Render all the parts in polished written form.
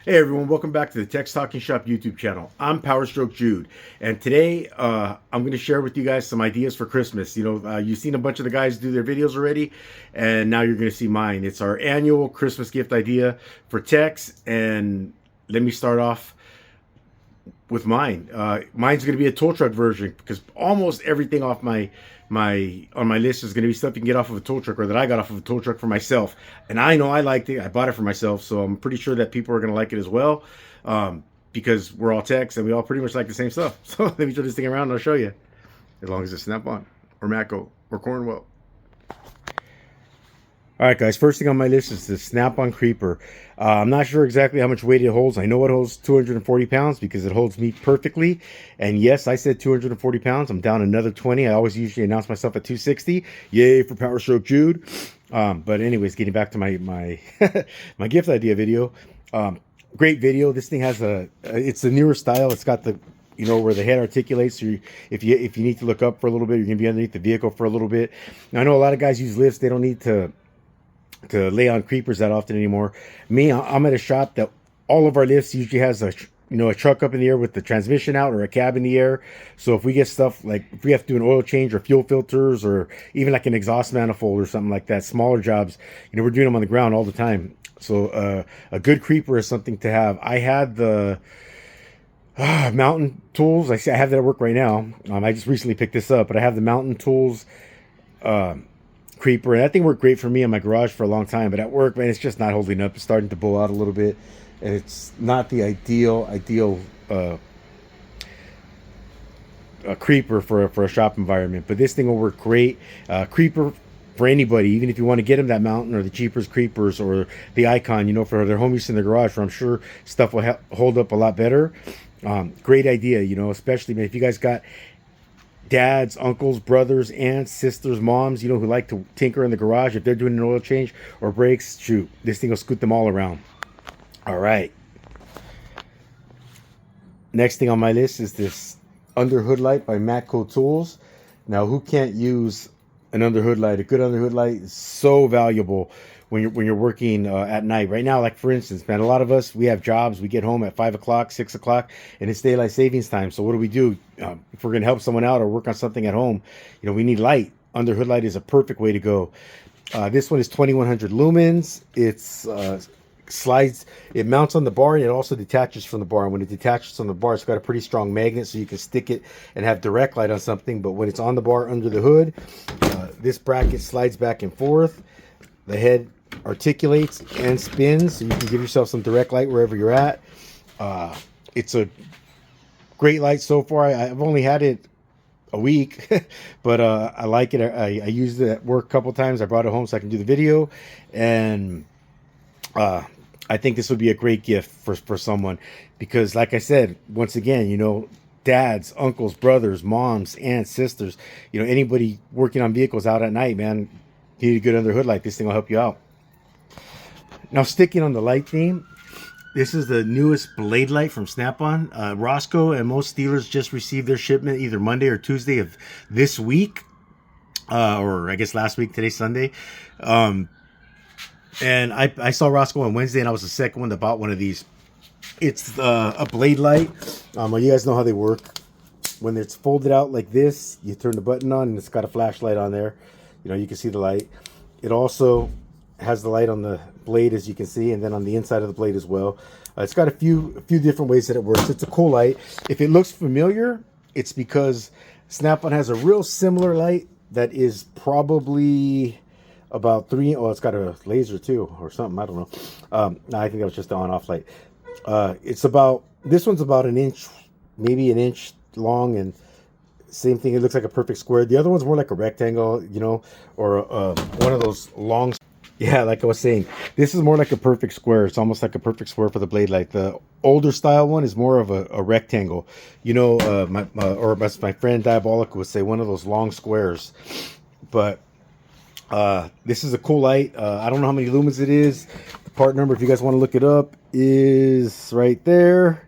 Hey everyone, welcome back to the Text Talking Shop YouTube channel. I'm PowerStroke Jude, and today I'm going to share with you guys some ideas for Christmas. You've seen a bunch of the guys do their videos already, and now you're going to see mine. It's our annual Christmas gift idea for Tex, and let me start off with mine. Mine's going to be a tow truck version because almost everything off my list is going to be stuff you can get off of a tow truck or that I got off of a tow truck for myself. And I know I liked it. I bought it for myself, so I'm pretty sure that people are going to like it as well. Because we're all techs and we all pretty much like the same stuff. So let me turn this thing around and I'll show you. As long as it's SnapOn or Matco or Cornwell. All right, guys, first thing on my list is the SnapOn Creeper. I'm not sure exactly how much weight it holds. I know it holds 240 pounds because it holds meat perfectly. And yes, I said 240 pounds. I'm down another 20. I always usually announce myself at 260. Yay for PowerStroke Jude. But anyways, getting back to my my gift idea video. Great video. This thing has it's a newer style. It's got the where the head articulates. So if you need to look up for a little bit, you're gonna be underneath the vehicle for a little bit. Now, I know a lot of guys use lifts. They don't need to lay on creepers that often anymore. Me, I'm at a shop that all of our lifts usually has a truck up in the air with the transmission out or a cab in the air. So if we get stuff like if we have to do an oil change or fuel filters or even like an exhaust manifold or something like that, smaller jobs, we're doing them on the ground all the time. So a good creeper is something to have. I had the mountain tools. I have that at work right now. I just recently picked this up, but I have the mountain tools creeper, and that thing worked great for me in my garage for a long time, but at work, man, it's just not holding up. It's starting to bow out a little bit, and it's not the ideal creeper for a shop environment. But this thing will work great. Creeper for anybody, even if you want to get them that mountain or the Jeepers Creepers or the Icon, for their home use in the garage, where I'm sure stuff will hold up a lot better. Great idea, especially, man, if you guys got dads, uncles, brothers, aunts, sisters, moms, who like to tinker in the garage. If they're doing an oil change or brakes, shoot, this thing will scoot them all around. All right. Next thing on my list is this under hood light by Matco Tools. Now, who can't use an under hood light? A good under hood light is so valuable when you're working at night. Right now, like for instance, man, a lot of us, we have jobs. We get home at 5 o'clock, 6 o'clock, and it's daylight savings time. So what do? If we're gonna help someone out or work on something at home, we need light. Under hood light is a perfect way to go. This one is 2100 lumens. It's slides. It mounts on the bar and it also detaches from the bar. And when it detaches from the bar, it's got a pretty strong magnet, so you can stick it and have direct light on something. But when it's on the bar under the hood, this bracket slides back and forth. The head articulates and spins, so you can give yourself some direct light wherever you're at. It's a great light so far. I've only had it a week, but I like it. I used it at work a couple times. I brought it home so I can do the video, and I think this would be a great gift for someone because, like I said, once again, dads, uncles, brothers, moms, aunts, sisters, anybody working on vehicles out at night, man, you need a good under hood light. This thing will help you out. Now, sticking on the light theme, this is the newest blade light from SnapOn. Roscoe and most dealers just received their shipment either Monday or Tuesday of this week, or I guess last week. Today's Sunday. And I saw Roscoe on Wednesday, and I was the second one that bought one of these. It's a blade light. Well, you guys know how they work. When it's folded out like this, you turn the button on, and it's got a flashlight on there. You can see the light. It also has the light on the blade, as you can see, and then on the inside of the blade as well. It's got a few different ways that it works. It's a cool light. If it looks familiar, it's because SnapOn has a real similar light that is probably about it's got a laser too or something. I don't know. No, I think that was just the on-off light. This one's about an inch, maybe an inch long, and same thing. It looks like a perfect square. The other one's more like a rectangle, or one of those long. Yeah, like I was saying, this is more like a perfect square. It's almost like a perfect square for the blade light. The older style one is more of a rectangle. Or as my friend Diabolic would say, one of those long squares. But this is a cool light. I don't know how many lumens it is. The part number, if you guys want to look it up, is right there.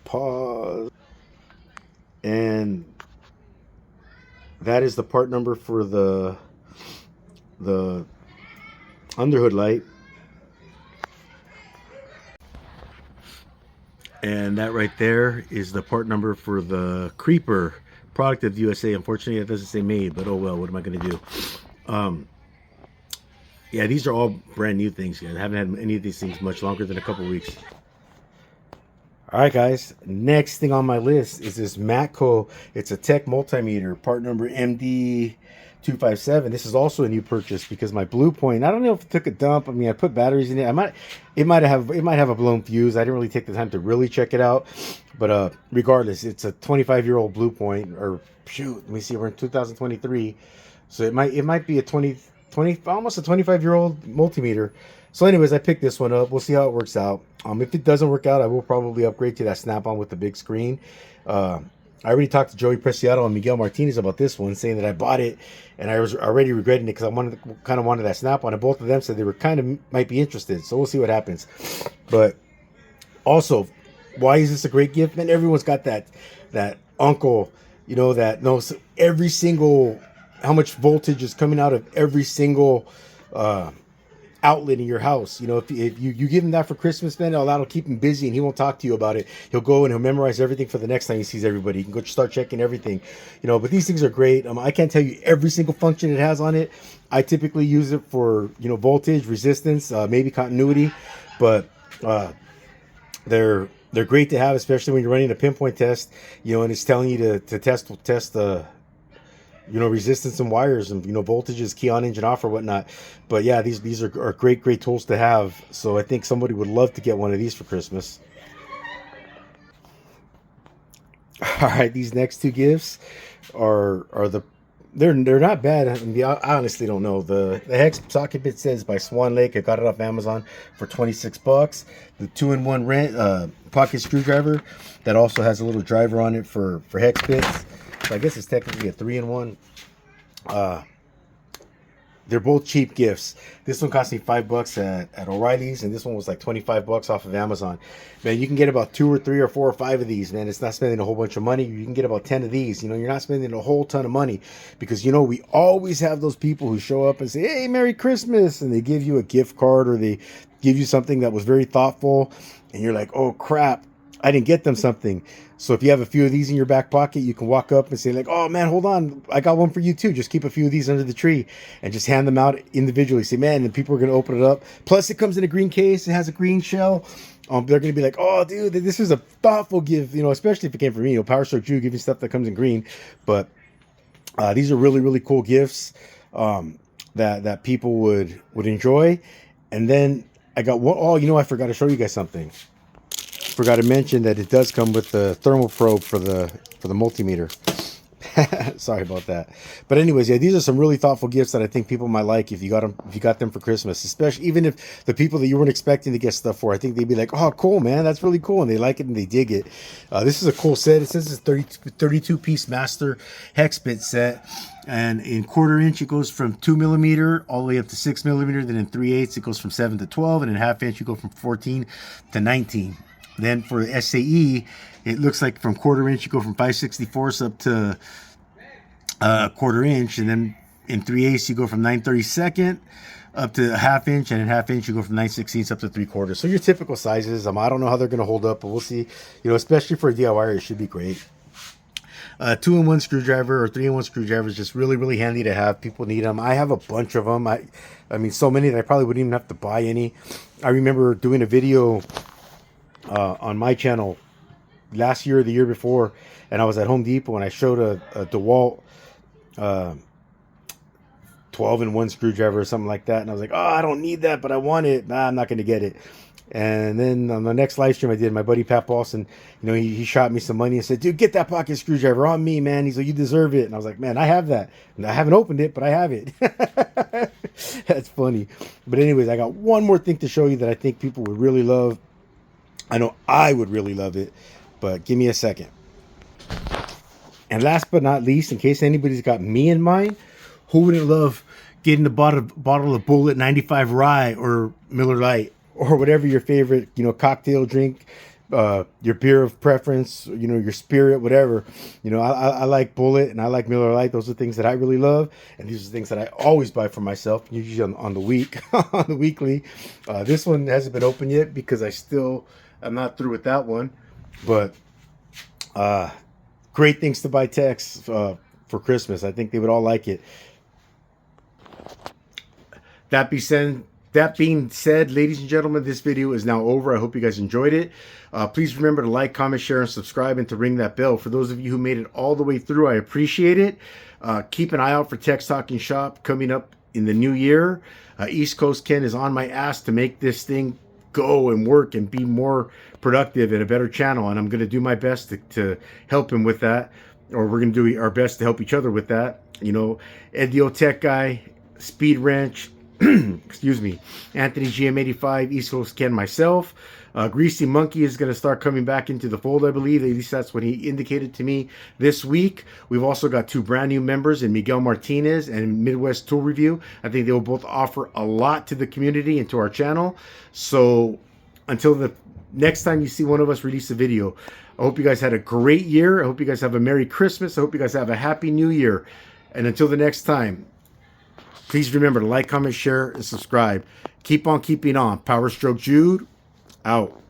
Pause. And that is the part number for the underhood light. And that right there is the part number for the Creeper, product of USA. Unfortunately, it doesn't say made, but oh well, what am I going to do? Yeah, these are all brand new things, guys. I haven't had any of these things much longer than a couple weeks. All right, guys. Next thing on my list is this Matco. It's a tech multimeter, part number MD257. This is also a new purchase because my Blue Point, I don't know if it took a dump. I mean, I put batteries in it. It might have a blown fuse. I didn't really take the time to really check it out. But regardless, it's a 25-year-old Blue Point, or shoot, let me see, we're in 2023. So it might be a 20 almost a 25-year-old multimeter. So anyways, I picked this one up. We'll see how it works out. If it doesn't work out, I will probably upgrade to that Snap-on with the big screen. I already talked to Joey Preciado and Miguel Martinez about this one, saying that I bought it and I was already regretting it because I kind of wanted that Snap-on, and both of them said they were might be interested. So we'll see what happens. But also, why is this a great gift? Man, everyone's got that uncle, that knows every single, how much voltage is coming out of every single outlet in your house. If you give him that for Christmas, man, that'll keep him busy and he won't talk to you about it. He'll go and he'll memorize everything for the next time he sees everybody. He can go start checking everything, but these things are great. I can't tell you every single function it has on it. I typically use it for, voltage, resistance, maybe continuity, but they're great to have, especially when you're running a pinpoint test, and it's telling you to test the resistance and wires and voltages, key on, engine off, or whatnot. But yeah, these are great tools to have. So I think somebody would love to get one of these for Christmas. All right, these next two gifts are they're not bad. I mean, I honestly don't know. The Hex socket bit says by Swan Lake. I got it off Amazon for $26. The 2-in-1 pocket screwdriver that also has a little driver on it for Hex Bits. So I guess it's technically a 3-in-1. They're both cheap gifts. This one cost me $5 at O'Reilly's, and this one was like $25 off of Amazon. Man, you can get about 2 or 3 or 4 or 5 of these, man. It's not spending a whole bunch of money. You can get about 10 of these. You're not spending a whole ton of money because, we always have those people who show up and say, hey, Merry Christmas, and they give you a gift card or they give you something that was very thoughtful, and you're like, oh, crap, I didn't get them something. So if you have a few of these in your back pocket, you can walk up and say like, oh man, hold on, I got one for you too. Just keep a few of these under the tree and just hand them out individually. Say, man, and people are going to open it up. Plus it comes in a green case. It has a green shell. They're going to be like, oh dude, this is a thoughtful gift, especially if it came from me. PowerStroke Jude give you stuff that comes in green. But these are really cool gifts that people would enjoy. And then I got one, I forgot to show you guys something. Forgot to mention that it does come with the thermal probe for the multimeter. Sorry about that. But anyways, yeah, these are some really thoughtful gifts that I think people might like if you got them for Christmas, especially even if the people that you weren't expecting to get stuff for, I think they'd be like, oh, cool, man, that's really cool, and they like it and they dig it. This is a cool set. It says it's 32-piece master hex bit set, and in 1/4 inch it goes from 2mm all the way up to 6mm. Then in 3/8 it goes from 7 to 12, and in 1/2 inch you go from 14 to 19. Then for SAE, it looks like from 1/4 inch you go from 5/64 up to 1/4 inch, and then in 3/8 you go from 9/32 up to 1/2 inch, and in 1/2 inch you go from 9/16 up to 3/4. So your typical sizes. I don't know how they're going to hold up, but we'll see. Especially for a DIYer, it should be great. 2-in-1 screwdriver or 3-in-1 screwdriver is just really handy to have. People need them. I have a bunch of them. I mean, so many that I probably wouldn't even have to buy any. I remember doing a video on my channel last year or the year before, and I was at Home Depot and I showed a DeWalt 12-in-1 screwdriver or something like that, and I was like, oh, I don't need that, but I want it. Nah, I'm not going to get it. And then on the next live stream I did, my buddy Pat Paulson, he shot me some money and said, dude, get that pocket screwdriver on me, man. He's like, you deserve it. And I was like, man, I have that. And I haven't opened it, but I have it. That's funny. But anyways, I got one more thing to show you that I think people would really love. I know I would really love it, but give me a second. And last but not least, in case anybody's got me in mind, who wouldn't love getting a bottle of Bullet 95 Rye or Miller Lite or whatever your favorite, cocktail drink, your beer of preference, your spirit, whatever. I like Bullet and I like Miller Lite. Those are things that I really love, and these are things that I always buy for myself, usually on the week, on the weekly. This one hasn't been opened yet because I'm not through with that one. But great things to buy techs for Christmas. I think they would all like it. That being said, ladies and gentlemen, this video is now over. I hope you guys enjoyed it. Please remember to like, comment, share, and subscribe, and to ring that bell. For those of you who made it all the way through, I appreciate it. Keep an eye out for Tech's Talking Shop coming up in the new year. East Coast Ken is on my ass to make this thing go and work and be more productive and a better channel, and I'm going to do my best to help him with that, or we're going to do our best to help each other with that. You know, Ed the Old Tech Guy, Speed Wrench, excuse me, Anthony GM85, East Coast Ken, myself. Greasy Monkey is going to start coming back into the fold, I believe. At least that's what he indicated to me this week. We've also got 2 brand new members in Miguel Martinez and Midwest Tool Review. I think they will both offer a lot to the community and to our channel. So until the next time you see one of us release a video, I hope you guys had a great year. I hope you guys have a Merry Christmas. I hope you guys have a Happy New Year. And until the next time, please remember to like, comment, share, and subscribe. Keep on keeping on. PowerStroke Jude, out.